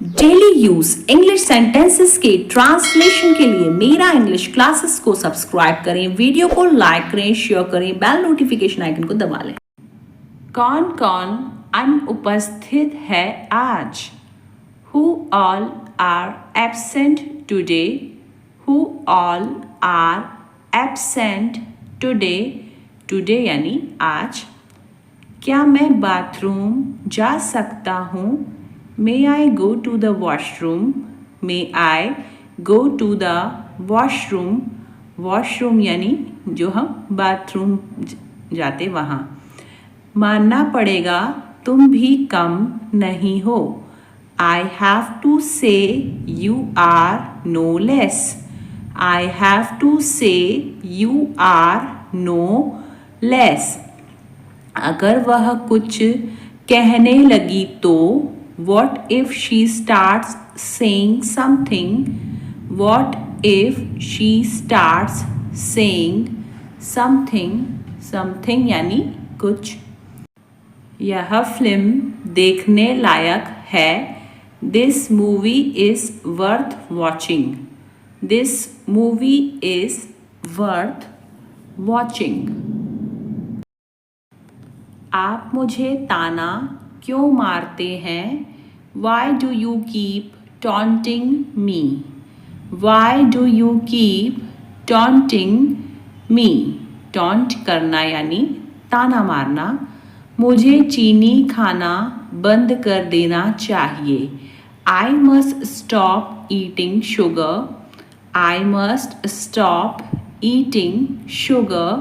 Daily use English sentences के translation के लिए मेरा इंग्लिश क्लासेस को सब्सक्राइब करें, वीडियो को लाइक करें, शेयर करें, बेल नोटिफिकेशन आइकन को दबा लें। कौन कौन अनुपस्थित है आज? Who all are absent today? Who all are absent today? Today यानी आज। क्या मैं बाथरूम जा सकता हूँ? May I go to the washroom? May I go to the washroom? Washroom यानी जो हम बाथरूम जाते वहाँ। मानना पड़ेगा तुम भी कम नहीं हो। I have to say you are no less. I have to say you are no less. अगर वह कुछ कहने लगी तो What if she starts saying something? What if she starts saying something? Something यानी कुछ। यह फिल्म देखने लायक है। This movie is worth watching. This movie is worth watching. आप मुझे ताना क्यों मारते हैं? Why do you keep taunting me? Why do you keep taunting me? Taunt करना यानी ताना मारना। मुझे चीनी खाना बंद कर देना चाहिए। I must stop eating sugar. I must stop eating sugar.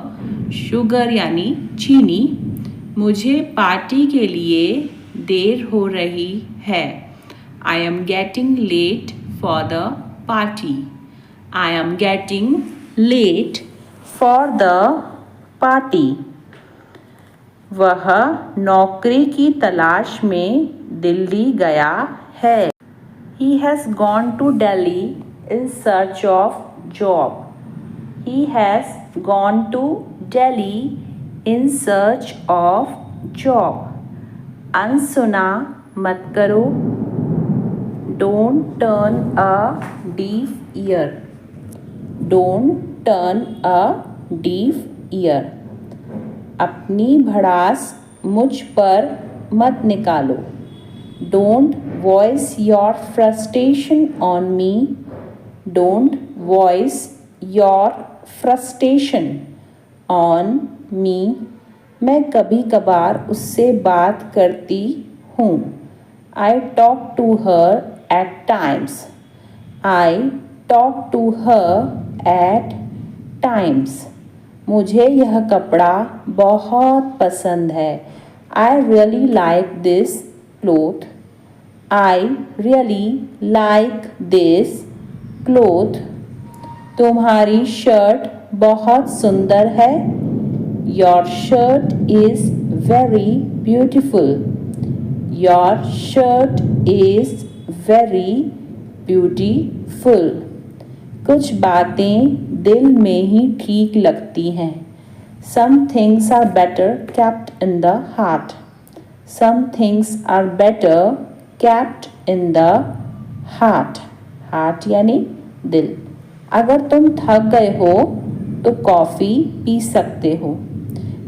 Sugar यानी चीनी। मुझे पार्टी के लिए देर हो रही है। I am getting late for the party. I am getting late for the party. वह नौकरी की तलाश में दिल्ली गया है। He has gone to Delhi in search of job. He has gone to Delhi in search of job. अनसुना मत करो। Don't turn a deaf ear. Don't turn a deaf ear. अपनी भड़ास मुझ पर मत निकालो। Don't voice your frustration on me. Don't voice your frustration on me. मैं कभी कभार उससे बात करती हूँ। I talk to her at times. I talk to her at times. मुझे यह कपड़ा बहुत पसंद है। I really like this cloth. I really like this cloth. तुम्हारी शर्ट बहुत सुंदर है। Your shirt is very beautiful. Your shirt is very beautiful. कुछ बातें दिल में ही ठीक लगती हैं। Some things are better kept in the heart. Some things are better kept in the heart. Heart यानी दिल। अगर तुम थक गए हो तो कॉफ़ी पी सकते हो।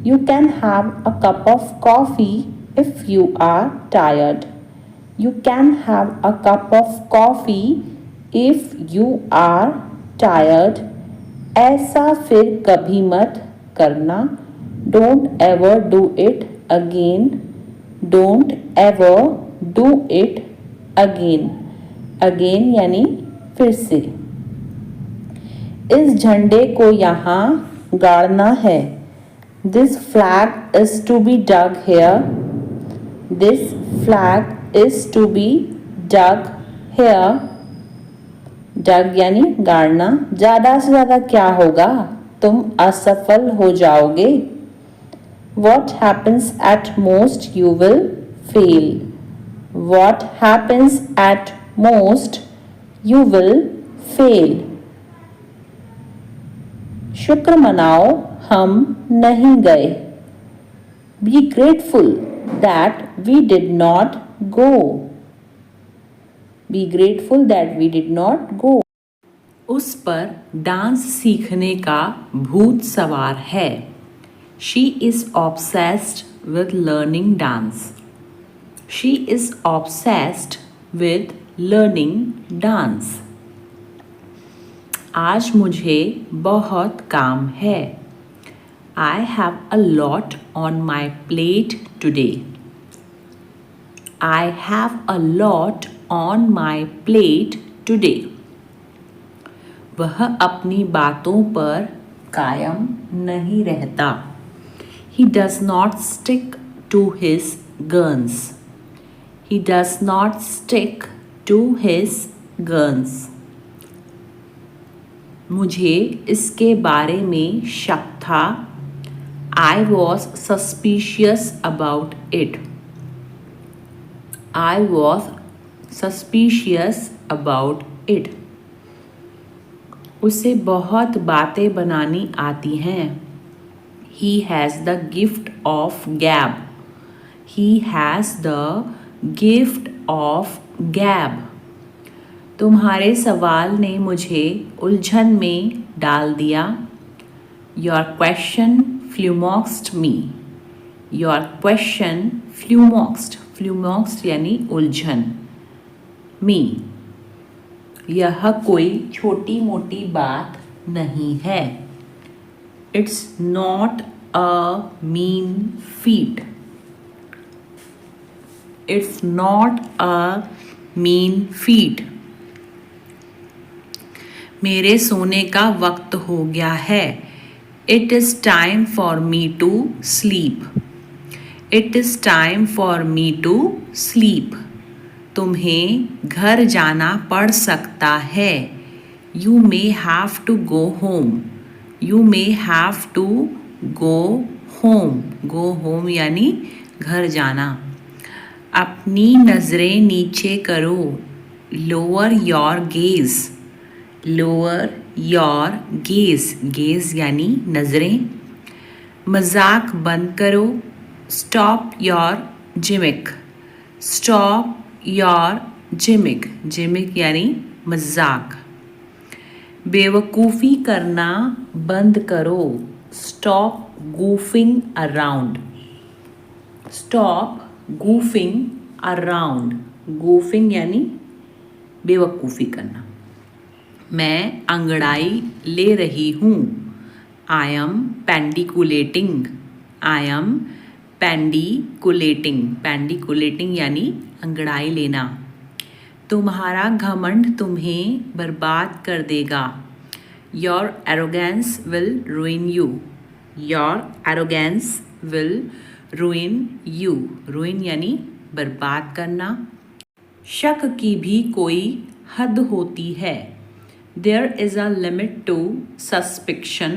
You can have a cup of coffee if you are tired. You can have a cup of coffee if you are tired. ऐसा फिर कभी मत करना। Don't ever do it again. Don't ever do it again. Again यानी फिर से। इस झंडे को यहाँ गाड़ना है। This flag is to be dug here. This flag is to be dug here. Dug यानी गाड़ना। ज़्यादा से ज़्यादा क्या होगा? तुम असफल हो जाओगे। What happens at most you will fail. What happens at most you will fail. शुक्र मनाओ हम नहीं गए। Be grateful that we did not go. Be grateful that we did not go. उस पर डांस सीखने का भूत सवार है। She is obsessed with learning dance. She is obsessed with learning dance. आज मुझे बहुत काम है। I have a lot on my plate today. I have a lot on my plate today. वह अपनी बातों पर कायम नहीं रहता. He does not stick to his guns. He does not stick to his guns. मुझे इसके बारे में शक था. I was suspicious about it. I was suspicious about it. उसे बहुत बातें बनानी आती हैं. He has the gift of gab. He has the gift of gab. तुम्हारे सवाल ने मुझे उलझन में डाल दिया. Your question flummoxed me. Your question flummoxed. Flummoxed यानी उलझन. Me. यह कोई छोटी मोटी बात नहीं है. It's not a mean feat. It's not a mean feat. मेरे सोने का वक्त हो गया है. It is time for me to sleep. It is time for me to sleep. तुम्हें घर जाना पड़ सकता है. You may have to go home. You may have to go home. Go home यानी घर जाना. अपनी नज़रें नीचे करो. Lower your gaze. Lower your gaze. Gaze यानी नज़रें. मजाक बंद करो. Stop your gimmick. Stop your gimmick. Gimmick यानी मजाक. बेवकूफ़ी करना बंद करो. Stop goofing around. Stop goofing around. Goofing यानी बेवकूफ़ी करना. मैं अंगड़ाई ले रही हूँ. I am pendiculating. I am pendiculating. Pendiculating यानी अंगड़ाई लेना. तुम्हारा घमंड तुम्हें बर्बाद कर देगा. Your arrogance will ruin you. Your arrogance will ruin you. Ruin यानी बर्बाद करना. शक की भी कोई हद होती है. There is a limit to suspicion.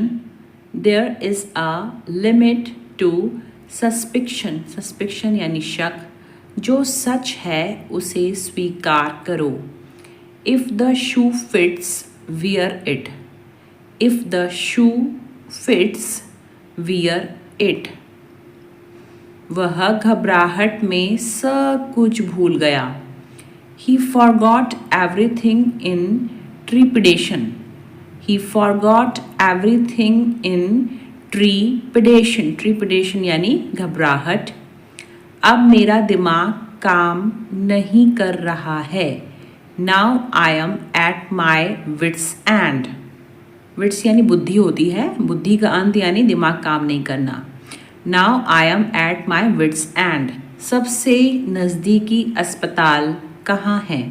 There is a limit to suspicion. Suspicion यानी शक. जो सच है उसे स्वीकार करो. If the shoe fits, wear it. If the shoe fits, wear it. वह घबराहट में सब कुछ भूल गया. He forgot everything in trepidation. He forgot everything in trepidation. Trepidation यानी घबराहट. अब मेरा दिमाग काम नहीं कर रहा है. Now I am at my wits end. Wits यानी बुद्धि होती है. बुद्धि का अंत यानी दिमाग काम नहीं करना. Now I am at my wits end. सबसे नज़दीकी अस्पताल कहाँ है?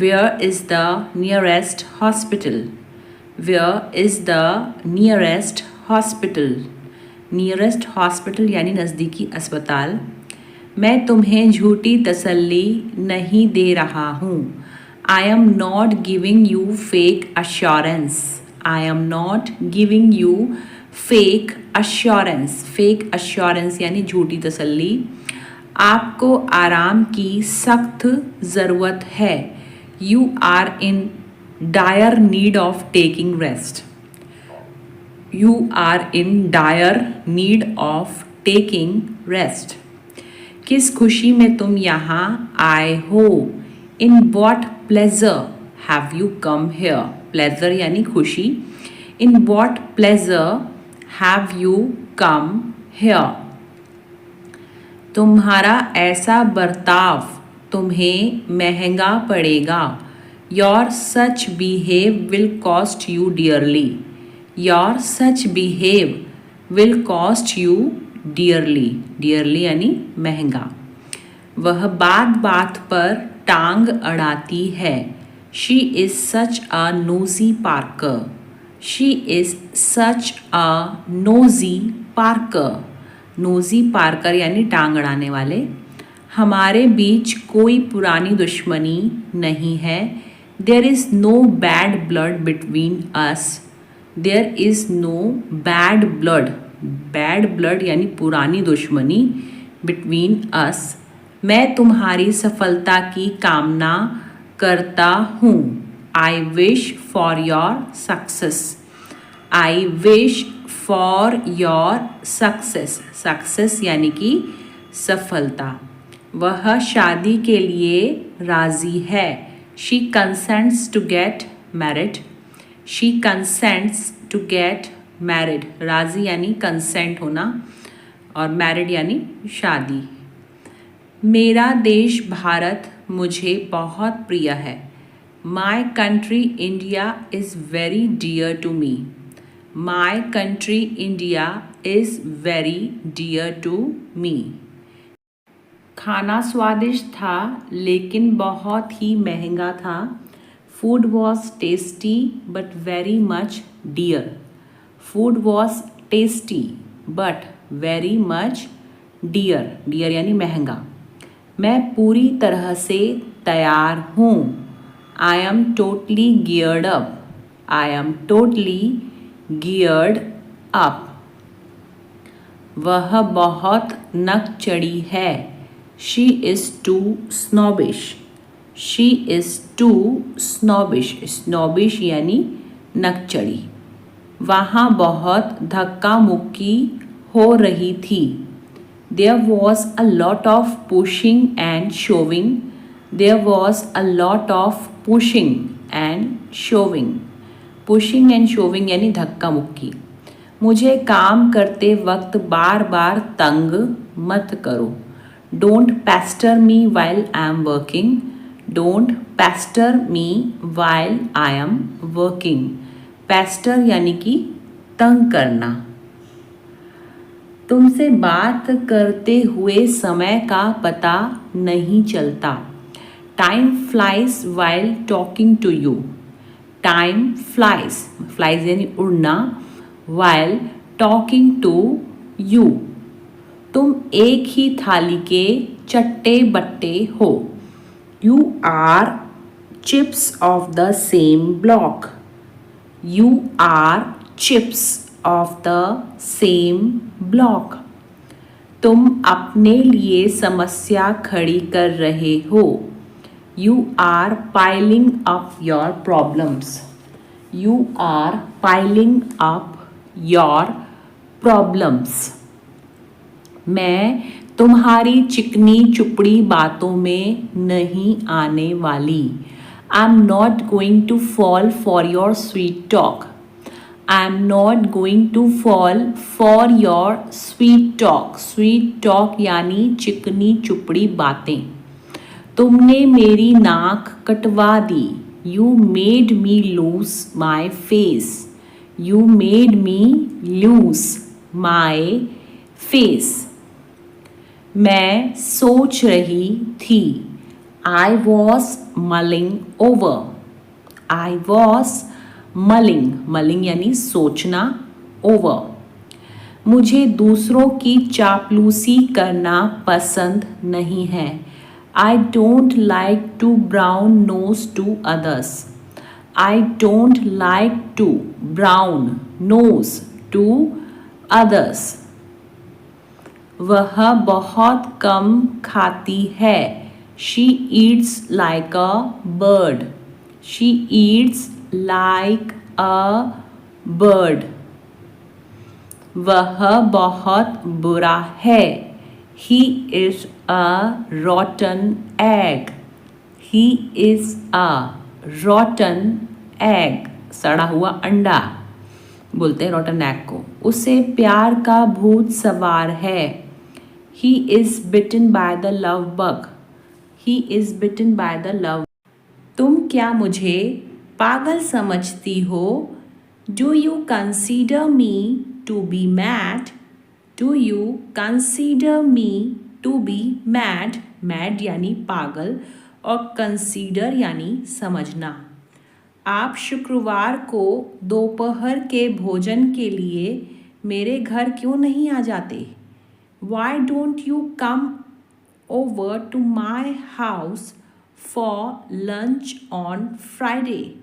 Where is the nearest hospital? Where is the nearest hospital? Nearest hospital यानी नज़दीकी अस्पताल. मैं तुम्हें झूठी तसल्ली नहीं दे रहा हूँ. I am not giving you fake assurance. I am not giving you fake assurance. Fake assurance यानी झूठी तसल्ली. आपको आराम की सख्त ज़रूरत है. You are in dire need of taking rest. You are in dire need of taking rest. किस खुशी में तुम यहाँ आए हो? In what pleasure have you come here, pleasure यानी खुशी, in what pleasure have you come here, तुम्हारा ऐसा बर्ताव तुम्हें महंगा पड़ेगा, your such behave will cost you dearly, your such behave will cost you dearly, dearly यानी महंगा। वह बात बात पर टांग अड़ाती है, she is such a nosy Parker, she is such a nosy Parker, nosy Parker यानी टांग अड़ाने वाले। हमारे बीच कोई पुरानी दुश्मनी नहीं है, there is no bad blood between us, there is no bad blood, bad blood यानी पुरानी दुश्मनी, बिटवीन अस। मैं तुम्हारी सफलता की कामना करता हूँ, I wish for your success, I wish for your success, success यानी कि सफलता। वह शादी के लिए राज़ी है, she consents to get married, she consents to get married, राज़ी यानी कंसेंट होना और मैरिड यानी शादी। मेरा देश भारत मुझे बहुत प्रिय है, my country India is very dear to me, my country India is very dear to me. खाना स्वादिष्ट था लेकिन बहुत ही महंगा था, food was tasty but very much dear, food was tasty but very much dear, dear यानी महंगा। मैं पूरी तरह से तैयार हूँ, I am totally geared up, I am totally geared up. वह बहुत नक चढ़ी है, she is too snobbish, she is too snobbish, snobbish यानी नक चढ़ी। वहाँ बहुत धक्का मुक्की हो रही थी, there was a lot of pushing and shoving, there was a lot of pushing and shoving, pushing and shoving यानी धक्का मुक्की। मुझे काम करते वक्त बार बार तंग मत करो, don't pester me while I am working, don't pester me while I am working, pester यानी कि तंग करना। तुमसे बात करते हुए समय का पता नहीं चलता, time flies while talking to you, time flies, flies यानी उड़ना, वाइल टॉकिंग टू यू। तुम एक ही थाली के चट्टे बट्टे हो, you are chips of the same block, you are chips of the same block. तुम अपने लिए समस्या खड़ी कर रहे हो, you are piling up your problems, you are piling up your problems. मैं तुम्हारी चिकनी चुपड़ी बातों में नहीं आने वाली, I am not going to fall for your sweet talk, I am not going to fall for your sweet talk, sweet talk यानी चिकनी चुपड़ी बातें। तुमने मेरी नाक कटवा दी, you made me lose my face, you made me lose my face। मैं सोच रही थी, I was mulling over, I was mulling, mulling यानी सोचना, over। मुझे दूसरों की चापलूसी करना पसंद नहीं है, I don't like to brown nose to others, I don't like to brown nose to others। वह बहुत कम खाती है, she eats like a bird, she eats like a bird। वह बहुत बुरा है, he is a rotten egg, he is a रॉटन egg, सड़ा हुआ अंडा बोलते हैं रॉटन एग को। उसे प्यार का भूत सवार है। He is bitten by the love bug, he is bitten by the love. तुम क्या मुझे पागल समझती हो? Do you consider me to be mad? Do you consider me to be mad? Mad यानी पागल और कंसीडर यानी समझना। आप शुक्रवार को दोपहर के भोजन के लिए मेरे घर क्यों नहीं आ जाते? Why don't you come over to my house for lunch on Friday?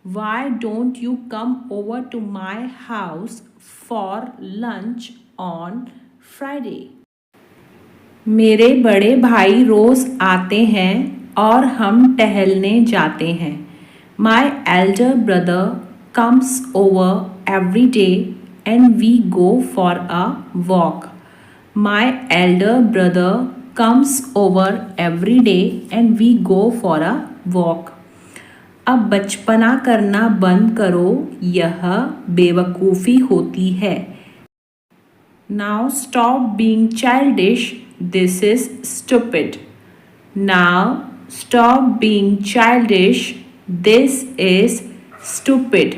Why don't you come over to my house for lunch on Friday? मेरे बड़े भाई रोज़ आते हैं और हम टहलने जाते हैं। My elder brother comes over every day and we go for a walk. My elder brother comes over every day and we go for a walk. अब बचपना करना बंद करो, यह बेवकूफ़ी होती है। Now stop being childish, this is stupid. Now stop being childish, this is stupid.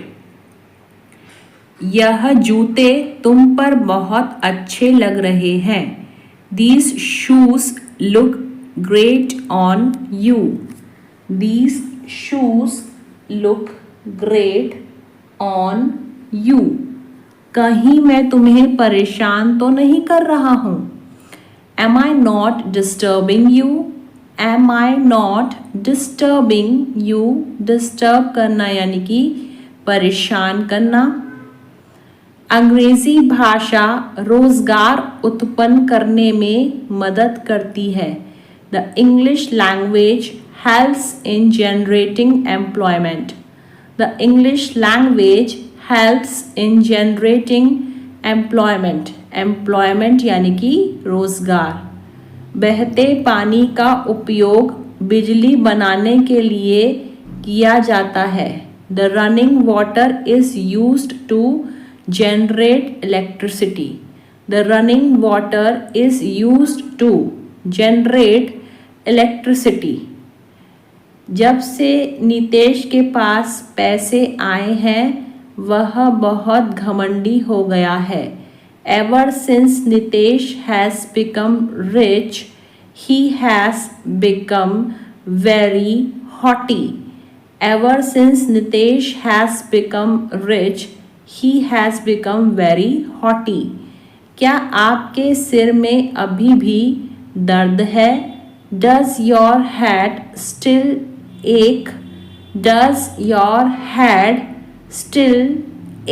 यह जूते तुम पर बहुत अच्छे लग रहे हैं। These shoes look great on you. These shoes look great on you. कहीं मैं तुम्हें परेशान तो नहीं कर रहा हूँ? Am I not disturbing you? Am I not disturbing you? Disturb करना यानी कि परेशान करना। अंग्रेजी भाषा रोजगार उत्पन्न करने में मदद करती है। The English language helps in generating employment. The English language helps in generating employment. Employment यानी कि रोजगार। बहते पानी का उपयोग बिजली बनाने के लिए किया जाता है। The running water is used to generate electricity. The running water is used to generate electricity. जब से नितेश के पास पैसे आए हैं वह बहुत घमंडी हो गया है। Ever since Nitesh has become rich, he has become very haughty. Ever since Nitesh has become rich, he has become very haughty. क्या आपके सिर में अभी भी दर्द है? Does your head still ache? Does your head still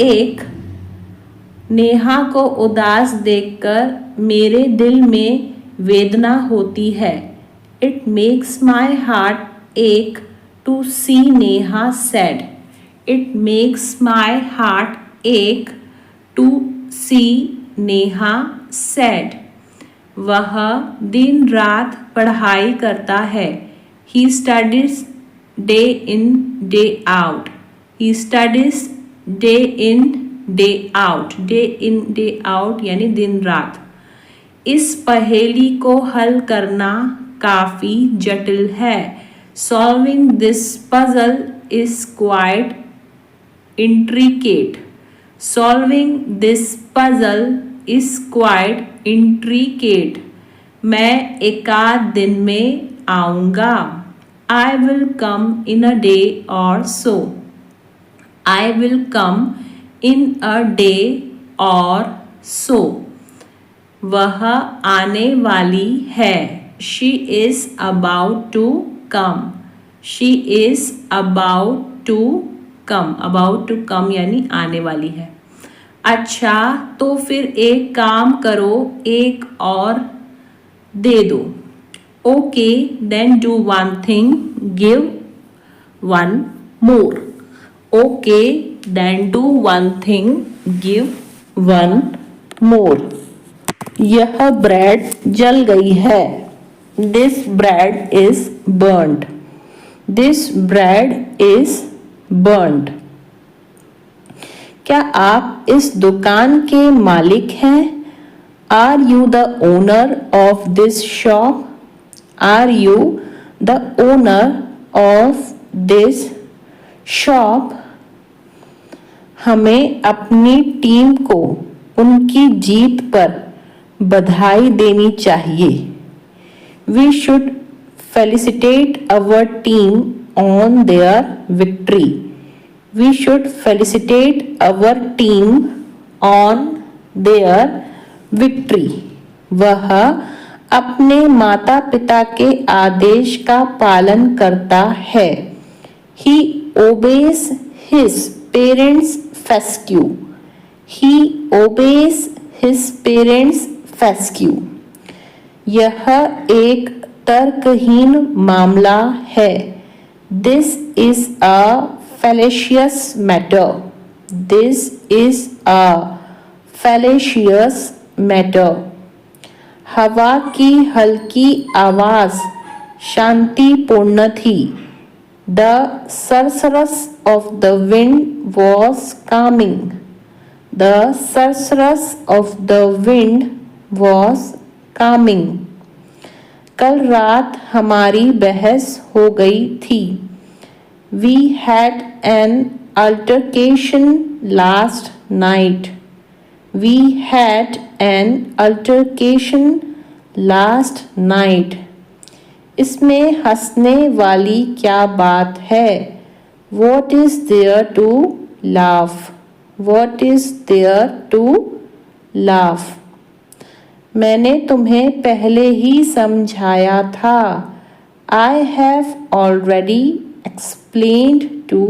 ache? Neha को उदास देखकर मेरे दिल में वेदना होती है। It makes my heart ache to see Neha sad. It makes my heart ache to see Neha sad. वह दिन रात पढ़ाई करता है। He studies day in day out. He studies day in day out, day in day out यानी दिन रात। इस पहेली को हल करना काफ़ी जटिल है। Solving this puzzle is quite intricate. Solving this puzzle is quite intricate. मैं एकाध दिन में आऊँगा। आई will come in a day और सो। I will come in a day or so. वह आने वाली है। She is about to come. She is about to come. About to come यानी आने वाली है। अच्छा तो फिर एक काम करो, एक और दे दो। Okay, then do one thing, give one more. Okay, then do one thing, give one more. यह ब्रेड जल गई है। This bread is burnt. This bread is burnt. क्या आप इस दुकान के मालिक हैं? Are you the owner of this shop? Are you the owner of this shop? हमें अपनी टीम को उनकी जीत पर बधाई देनी चाहिए। We should felicitate our team on their victory. We should felicitate our team on their victory. वह अपने माता पिता के आदेश का पालन करता है। He obeys his parents' fescue. He obeys his parents' fescue. यह एक तर्कहीन मामला है। This is a fallacious matter. This is a fallacious matter. हवा की हल्की आवाज शांतिपूर्ण थी। The sursurus of the wind was calming. The sursurus of the wind was calming. कल रात हमारी बहस हो गई थी। We had an altercation last night. We had an altercation last night. इसमें हंसने वाली क्या बात है? What is there to laugh? What is there to laugh? मैंने तुम्हें पहले ही समझाया था। I have already explained to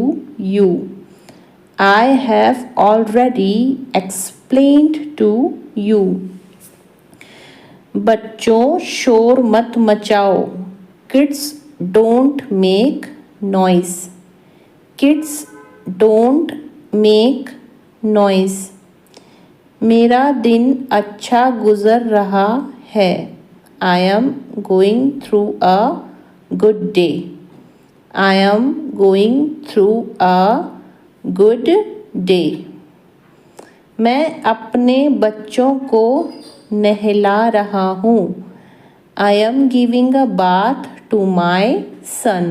you. I have already explained to you. बच्चों शोर मत मचाओ। Kids don't make noise. Kids don't make noise. मेरा दिन अच्छा गुजर रहा है। I am going through a good day. I am going through a good day. मैं अपने बच्चों को नहला रहा हूँ। I am giving a bath to my son.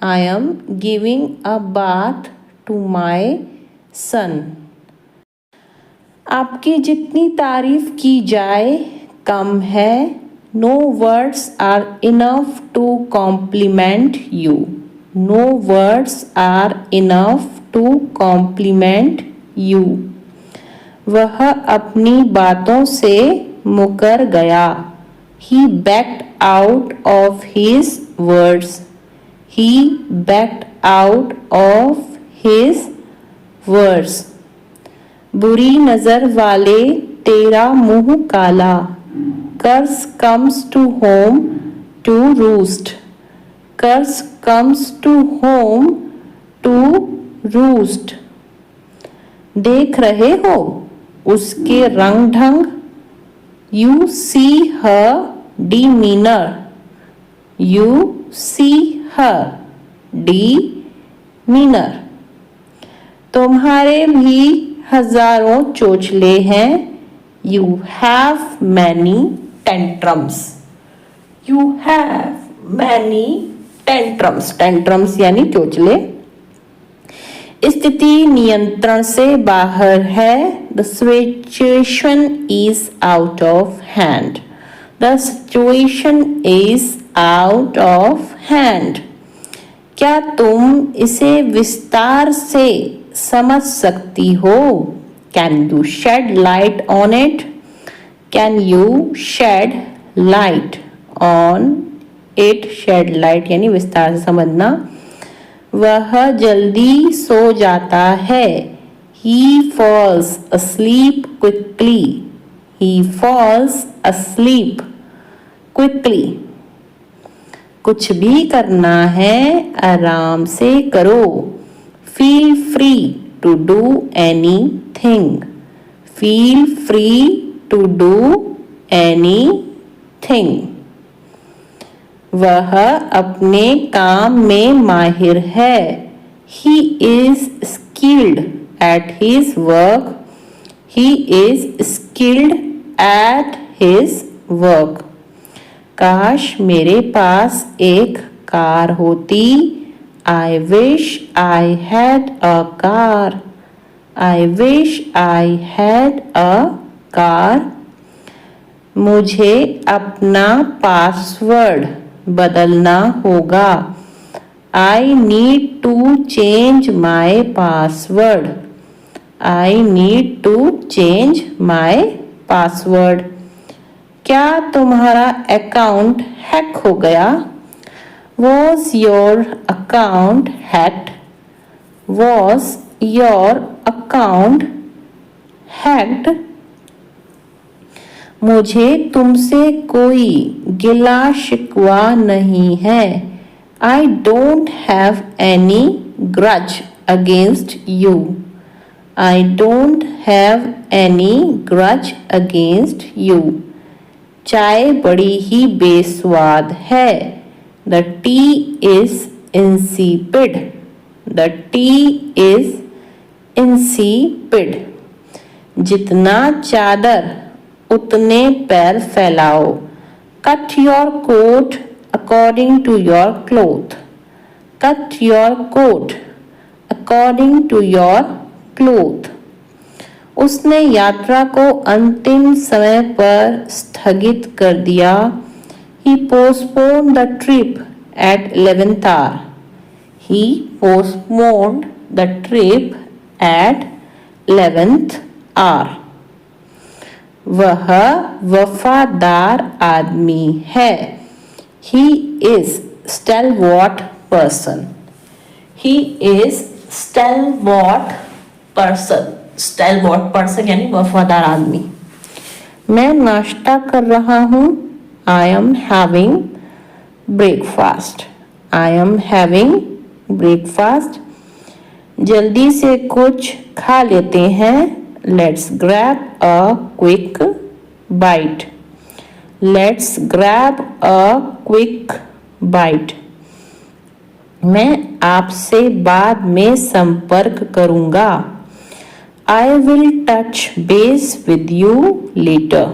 I am giving a bath to my son. आपकी जितनी तारीफ की जाए कम है। No words are enough to compliment you. No words are enough to compliment you. वह अपनी बातों से मुकर गया। He backed out of his words. He backed out of his words. बुरी नजर वाले तेरा मुंह काला। Curse comes to home to roost. Curse comes to home to roost. देख रहे हो उसके रंग ढंग। You see her demeanor. You see her demeanor. तुम्हारे भी हजारों चोचले हैं। You have many tantrums. You have many tantrums. Tantrums यानी चोचले। स्थिति नियंत्रण से बाहर है। The situation is out of hand. The situation is out of hand. क्या तुम इसे विस्तार से समझ सकती हो? Can you shed light on it? Can you shed light on it? Shed light यानी विस्तार से समझना। वह जल्दी सो जाता है। He falls asleep quickly. He falls asleep quickly. कुछ भी करना है आराम से करो। Feel free to do anything. Feel free to do anything. वह अपने काम में माहिर है। He is skilled at his work. He is skilled at his work. काश मेरे पास एक कार होती। I wish I had a car. I wish I had a car. मुझे अपना पासवर्ड बदलना होगा। I need to change my password. I need to change my password. क्या तुम्हारा अकाउंट हैक हो गया? Was your account hacked? Was your account hacked? मुझे तुमसे कोई गिला शिकवा नहीं है। I don't have any grudge against you. I don't have any grudge against you. चाय बड़ी ही बेस्वाद है। The tea is insipid. The tea is insipid. जितना चादर उतने पैर फैलाओ। Cut your coat according to your cloth. Cut your coat according to your cloth. उसने यात्रा को अंतिम समय पर स्थगित कर दिया। He postponed the trip at 11th hour. He postponed the trip at 11th hour. वह वफादार आदमी है। He is stalwart person. He is stalwart person. Stalwart person यानी वफादार आदमी। मैं नाश्ता कर रहा हूँ। I am having breakfast. I am having breakfast. जल्दी से कुछ खा लेते हैं। Let's grab a quick bite. Let's grab a quick bite. मैं आपसे बाद में संपर्क करूंगा। I will touch base with you later.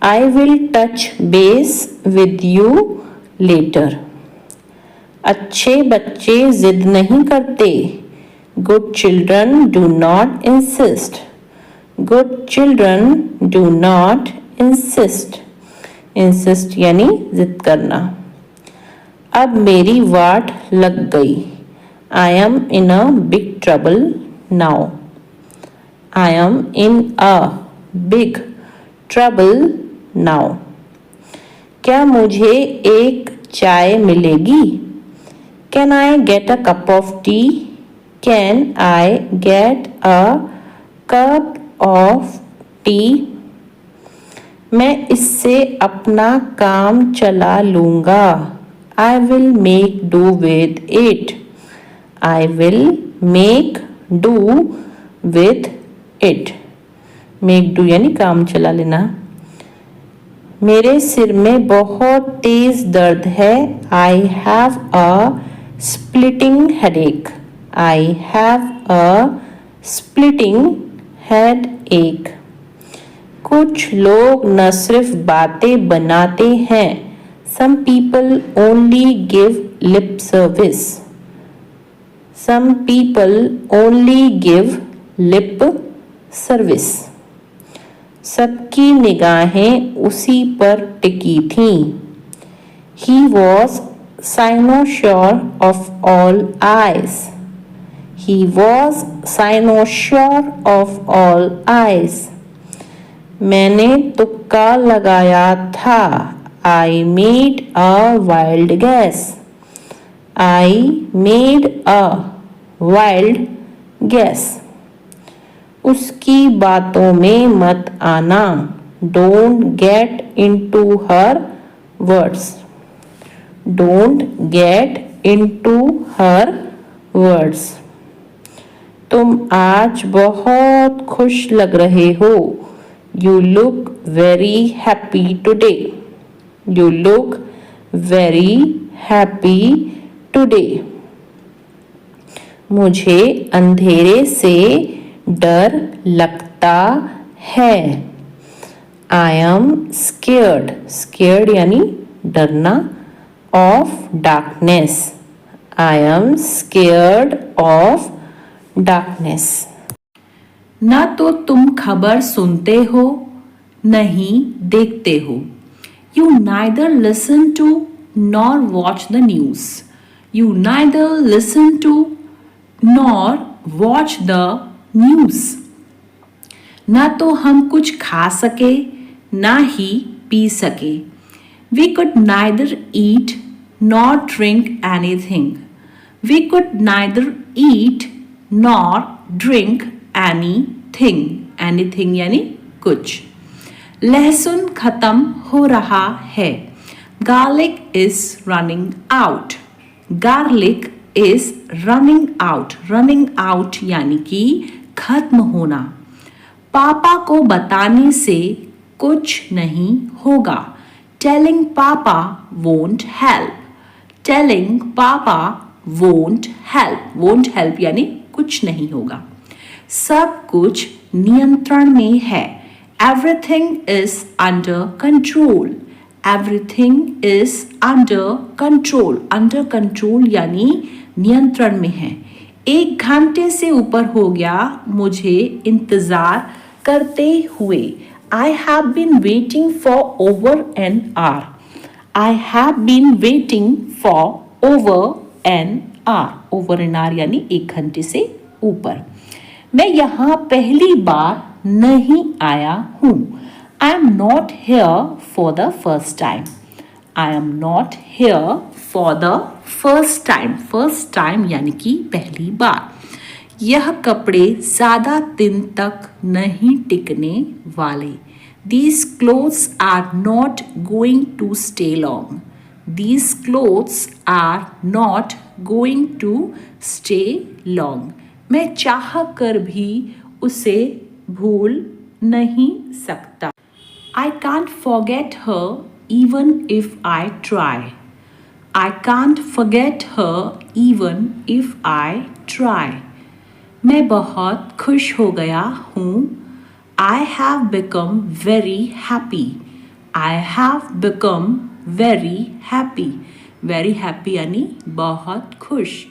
I will touch base with you later. अच्छे बच्चे जिद नहीं करते। Good children do not insist. Good children do not insist. Insist यानी जिद करना। अब मेरी वाट लग गई। I am in a big trouble now. I am in a big trouble now. क्या मुझे एक चाय मिलेगी? Can I get a cup of tea? Can I get a cup of tea? मैं इससे अपना काम चला लूँगा। I will make do with it. I will make do with it. Make do यानी काम चला लेना। मेरे सिर में बहुत तेज दर्द है। I have a splitting headache. I have a splitting headache. कुछ लोग न सिर्फ बातें बनाते हैं। Some people only give lip service. Some people only give lip service. सबकी निगाहें उसी पर टिकी थीं। He was cynosure of all eyes. He was cynosure of all eyes. मैंने तुक्का लगाया था। I made a wild guess. I made a wild guess. उसकी बातों में मत आना। Don't get into her words. Don't get into her words. तुम आज बहुत खुश लग रहे हो। You look very happy today. You look very happy today. मुझे अंधेरे से डर लगता है. I am scared. Scared यानी डरना. Of darkness. I am scared of darkness. ना तो तुम खबर सुनते हो, नहीं देखते हो. You neither listen to nor watch the news. You neither listen to nor watch the news. ना तो हम कुछ खा सके, ना ही पी सके. We could neither eat nor drink anything. We could neither eat nor drink anything. Anything यानी कुछ. लहसुन खत्म हो रहा है. Garlic is running out. Garlic is running out. Running out यानी कि खत्म होना. पापा को बताने से कुछ नहीं होगा. Telling Papa won't help. Telling Papa won't help. Won't help यानी कुछ नहीं होगा. सब कुछ नियंत्रण में है. Everything is under control. Everything is under control. Under control यानी नियंत्रण में है. 1 घंटे से ऊपर हो गया मुझे इंतजार करते हुए. I have been waiting for over an hour. I have been waiting for over an hour. Over an hour यानी 1 घंटे से ऊपर. मैं यहाँ पहली बार नहीं आया हूँ. I am not here for the first time. I am not here for the first time. First time यानी कि पहली बार. यह कपड़े ज़्यादा दिन तक नहीं टिकने वाले. These clothes are not going to stay long. These clothes are not going to stay long. मैं चाह कर भी उसे भूल नहीं सकता. I can't forget her even if I try. I can't forget her even if I try. मैं बहुत खुश हो गया हूँ. I have become very happy. I have become very happy. Very happy यानी बहुत खुश.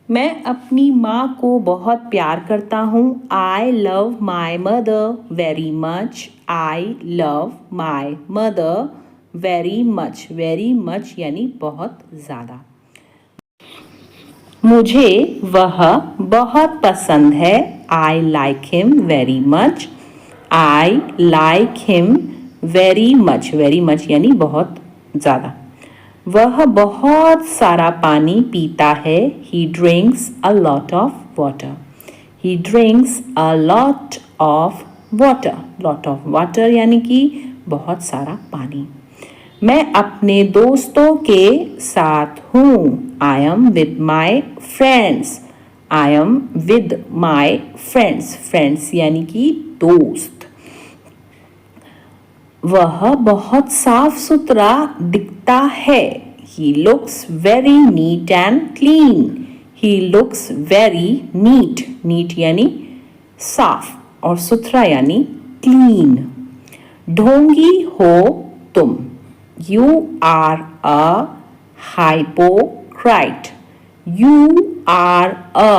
मैं अपनी माँ को बहुत प्यार करता हूँ. I love my mother very much. I love my mother very much. Very much यानी बहुत ज़्यादा. मुझे वह बहुत पसंद है. I like him very much. I like him very much. Very much यानी बहुत ज़्यादा. वह बहुत सारा पानी पीता है. He drinks a lot of water. He drinks a lot of water. Lot of water यानी कि बहुत सारा पानी. मैं अपने दोस्तों के साथ हूँ. I am with my friends. I am with my friends. Friends यानी कि दोस्त. वह बहुत साफ सुथरा दिखता है. He looks very neat and clean. He looks very neat. Neat यानी साफ और सुथरा यानी clean. ढोंगी हो तुम. You are a hypocrite. You are a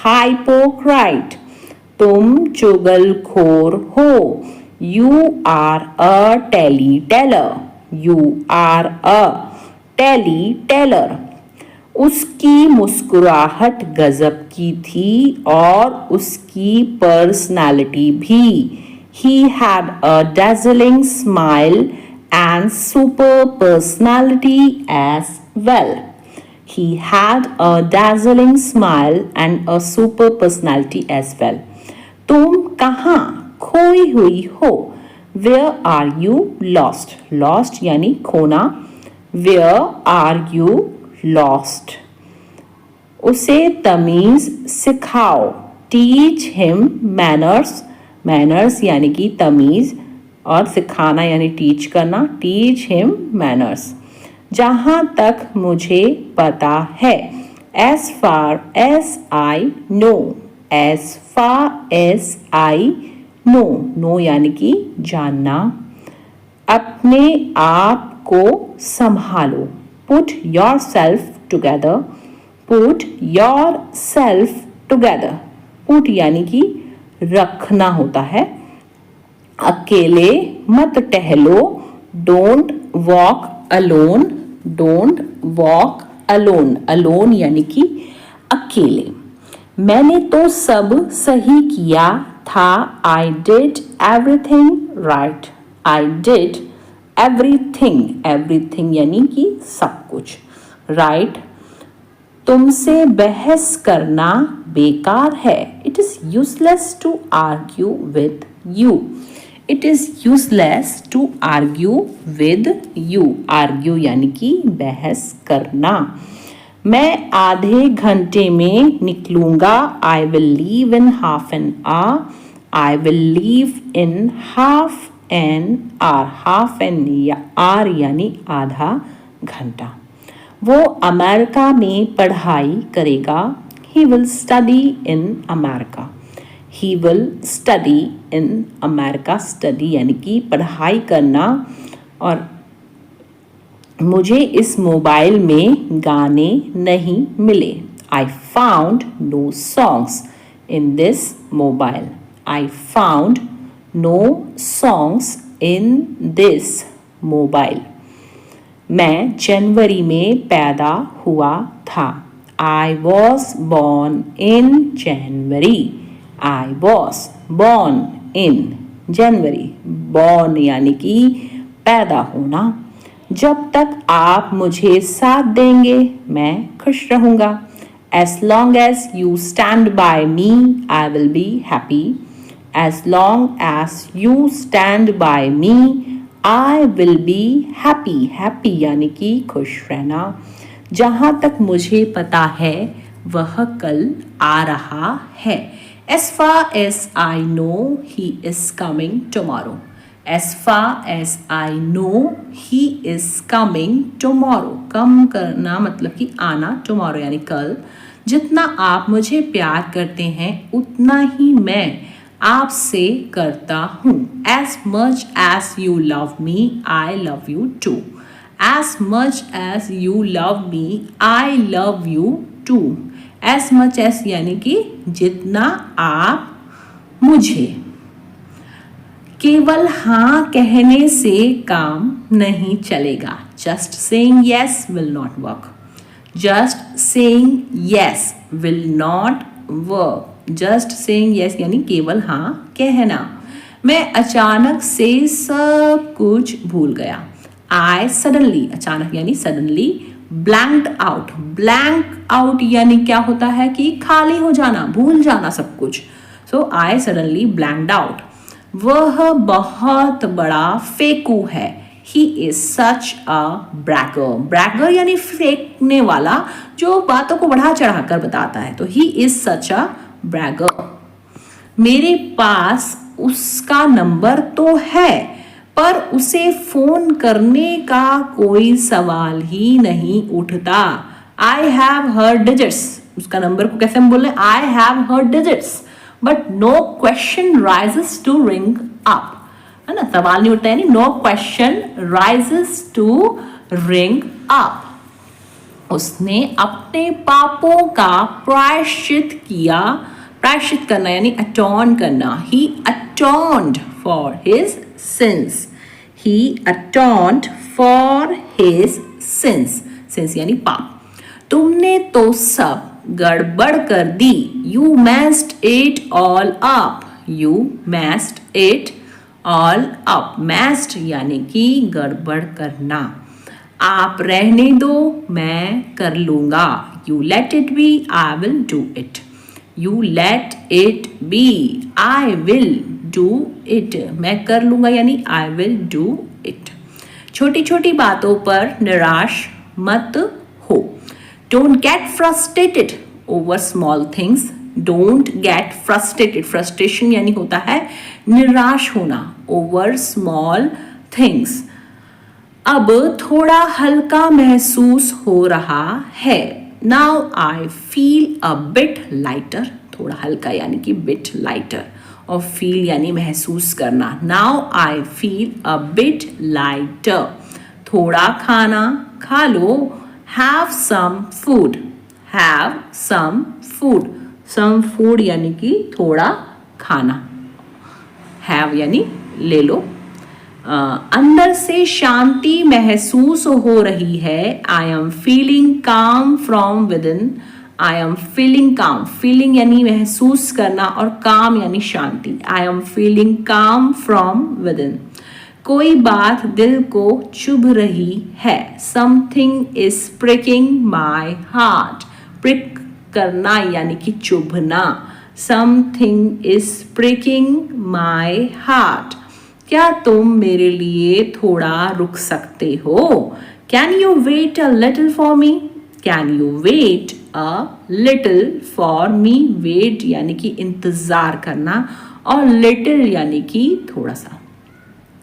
hypocrite. तुम चुगलखोर हो. You are a tally-teller. You are a tally-teller. उसकी मुस्कुराहट गजब की थी और उसकी पर्सनालिटी भी. He had a dazzling smile and super personality as well. He had a dazzling smile and a super personality as well. तुम कहाँ खोई हुई हो? Where are you lost? Lost यानी खोना. Where are you lost? उसे तमीज़ सिखाओ. Teach him manners. Manners यानी कि तमीज़ और सिखाना यानी टीच करना. Teach him manners. जहाँ तक मुझे पता है। As far as I know, as far as I know, know यानी कि जानना। अपने आप को संभालो, put yourself together, put yourself together, put यानी कि रखना होता है। अकेले मत टहलो, don't walk alone, don't walk alone, alone यानी कि अकेले। मैंने तो सब सही किया था, I did everything right, I did everything, everything यानी कि सब कुछ, right। तुमसे बहस करना बेकार है, it is useless to argue with you, it is useless to argue with you, argue यानी कि बहस करना। मैं आधे घंटे में निकलूंगा, I will leave in half an hour, I will leave in half an hour, half an hour यानी आधा घंटा। वो अमेरिका में पढ़ाई करेगा, he will study in America, he will study in America, study यानी कि पढ़ाई करना। और मुझे इस मोबाइल में गाने नहीं मिले, I found no songs in this mobile, I found no songs in this mobile। मैं जनवरी में पैदा हुआ था, I was born in January, I was born in January, born यानी कि पैदा होना। जब तक आप मुझे साथ देंगे मैं खुश रहूँगा, as long as you stand by me I will be happy, as long as you stand by me I will be happy, happy यानी कि खुश रहना। जहाँ तक मुझे पता है वह कल आ रहा है, as far as I know he is coming tomorrow, as far as I know he is coming tomorrow, कम करना मतलब कि आना, tomorrow यानी कल। जितना आप मुझे प्यार करते हैं उतना ही मैं आपसे करता हूँ, as much as you love me I love you too, as much as you love me I love you too, as much as यानी कि जितना आप मुझे। केवल हाँ कहने से काम नहीं चलेगा, just saying yes will not work, just saying yes will not work, just saying yes यानी केवल हाँ कहना। मैं अचानक से सब कुछ भूल गया, I suddenly, अचानक यानी suddenly, blanked out, blank out यानी क्या होता है कि खाली हो जाना, भूल जाना सब कुछ। So I suddenly blanked out। वह बहुत बड़ा फेंकू है, he is such a bragger, bragger यानी फेंकने वाला जो बातों को बढ़ा चढ़ाकर बताता है, तो he is such a bragger। मेरे पास उसका नंबर तो है पर उसे फोन करने का कोई सवाल ही नहीं उठता, I have her digits, उसका नंबर को कैसे हम बोल रहे हैं, I have her digits but no question rises to ring up, है ना, सवाल नहीं उठता यानी no question rises to ring up। उसने अपने पापों का प्रायश्चित किया, प्रायश्चित करना यानी atone करना, he atoned for his sins, he atoned for his sins, sins यानी पाप। तुमने तो सब गड़बड़ कर दी, you messed it all up, you messed it all up, messed यानी कि गड़बड़ करना। आप रहने दो मैं कर लूँगा, you let it be I will do it, you let it be I will do it, मैं कर लूँगा यानी I will do it। छोटी छोटी बातों पर निराश मत हो, don't get frustrated over small things, don't get frustrated, frustration यानी होता है निराश होना, over small things। अब थोड़ा हल्का महसूस हो रहा है। Now I feel a bit lighter. थोड़ा हल्का यानी कि बिट लाइटर, और फील यानी महसूस करना। Now I feel a bit lighter. थोड़ा खाना खा लो। Have some food. Have some food. Some food यानी कि थोड़ा खाना। हैव यानी ले लो। अंदर से शांति महसूस हो रही है। I am feeling calm from within. I am feeling calm. Feeling यानी महसूस करना और काम यानी शांति। I am feeling calm from within. कोई बात दिल को चुभ रही है। Something is pricking my heart. Prick करना यानी कि चुभना। Something is pricking my heart. क्या तुम मेरे लिए थोड़ा रुक सकते हो? Can you wait a little for me? Can you wait a little for me? Wait यानी कि इंतजार करना, और लिटिल यानी कि थोड़ा सा।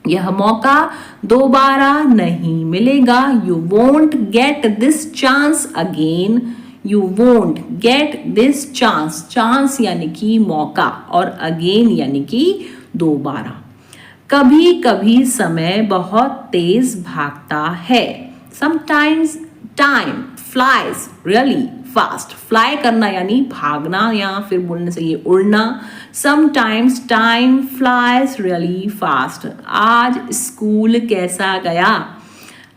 यह मौका दोबारा नहीं मिलेगा। You won't get this chance again. You won't get this chance. Chance यानी कि मौका, और अगेन यानी कि दोबारा। कभी कभी समय बहुत तेज भागता है। Sometimes time flies really fast. Fly करना यानी भागना, या फिर बोलने से ये उड़ना। Sometimes time flies really fast. आज स्कूल कैसा गया?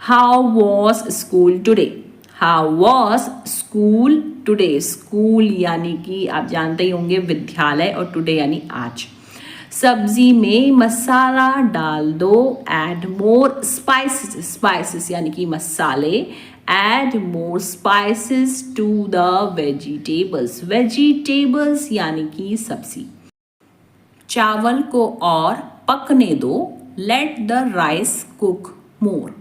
How was school today? How was school today? School यानी कि आप जानते ही होंगे विद्यालय, और टुडे यानी आज। सब्जी में मसाला डाल दो। Add more spices. स्पाइसेस यानी कि मसाले। Add more spices to the vegetables. Vegetables यानी कि सब्जी। चावल को और पकने दो। Let the rice cook more.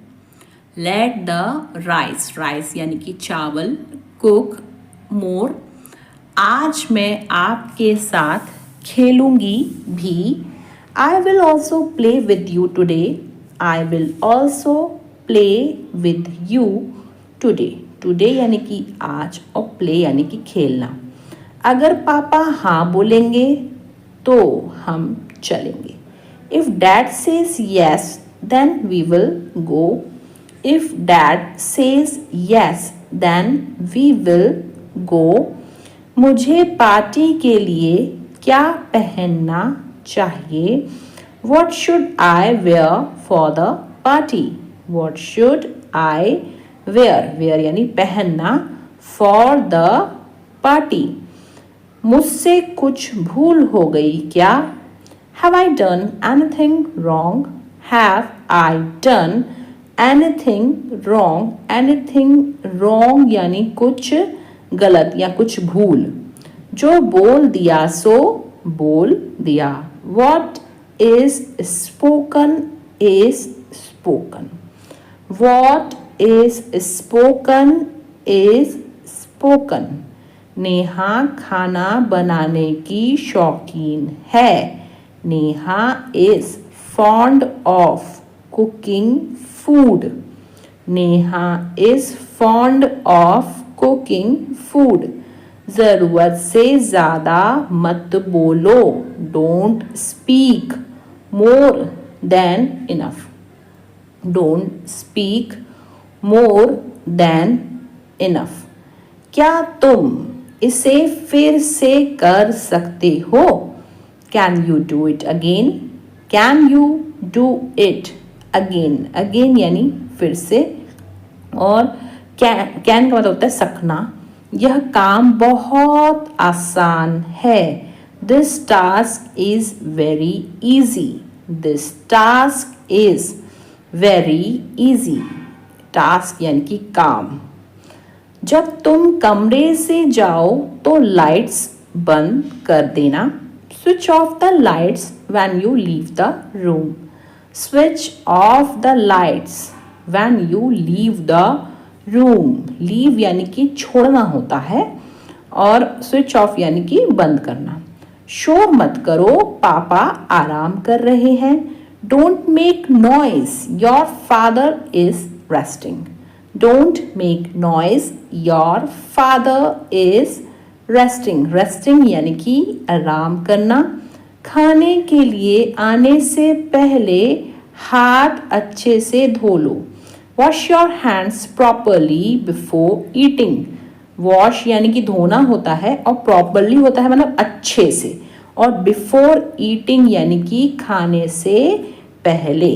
Let the rice, rice यानी कि चावल, कुक मोर। आज मैं आपके साथ खेलूंगी भी। I will also play with you today. I will also play with you today. Today यानी कि आज, और प्ले यानी कि खेलना। अगर पापा हाँ बोलेंगे तो हम चलेंगे। If dad says yes then we will go. If dad says yes then we will go. मुझे पार्टी के लिए क्या पहनना चाहिए? What should I wear for the party? What should I wear? Wear यानी पहनना। For the party. मुझसे कुछ भूल हो गई क्या? Have I done anything wrong? Have I done anything wrong? Anything wrong यानी कुछ गलत या कुछ भूल। जो बोल दिया सो बोल दिया। What is spoken is spoken. What is spoken is spoken. Neha खाना बनाने की शौकीन है। Neha is fond of cooking food. Neha is fond of cooking food. जरूरत से ज्यादा मत बोलो। Don't speak more than enough. Don't speak more than enough. क्या तुम इसे फिर से कर सकते हो? Can you do it again? Can you do it again? Again यानी फिर से, और कैन का मतलब होता है सकना। यह काम बहुत आसान है। This task is very easy. This task is very easy. Task यानी कि काम। जब तुम कमरे से जाओ तो लाइट्स बंद कर देना। Switch off the lights when you leave the room. Switch off the lights when you leave the room. Leave यानी कि छोड़ना होता है, और स्विच ऑफ यानी कि बंद करना। शोर मत करो, पापा आराम कर रहे हैं। Don't make noise. Your father is resting. Don't make noise. Your father is resting. Resting यानी कि आराम करना. खाने के लिए आने से पहले हाथ अच्छे से धो लो. Wash your hands properly before eating. Wash यानी कि धोना होता है और properly होता है मतलब अच्छे से, और before eating यानी कि खाने से पहले.